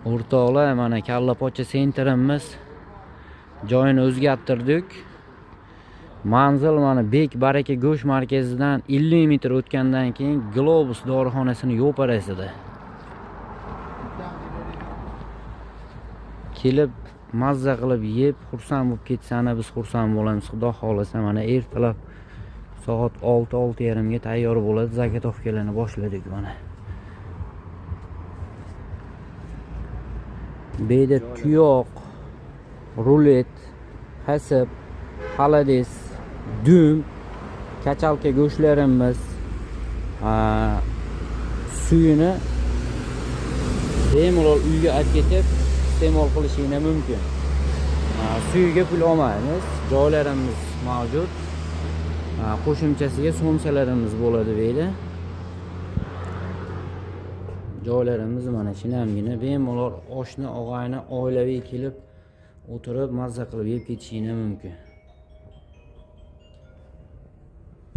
O'rtoqlar, mana kalla pocha sentrimiz joyini o'zgartirdik. Manzil mana Bek Baraka go'sht markazidan 50 metr o'tgandan keyin Globus dorixonasining yo'parasida. Kelib mazza qilib yeb, xursand bo'lib ketsani biz xursand bo'lamiz. Xudo xolasa mana ertalab soat 6:30 ga tayyor bo'ladi. Zakotovkalarni boshladik mana. Beda tuyoq, rulet, hasab, xalades, dum, kachalka go'shtlarimiz, suyini bemalol uyga olib ketib iste'mol qilishingiz mumkin. Suyiga pul olmaymiz, joylarimiz mavjud. Qo'shimchasiga somsalarimiz bo'ladi deydi. Joylarimiz mana shinamgina, bemalol oshna, og'ayni, oilaviy kelib o'tirib mazza qilib yeb ketishingiz mumkin.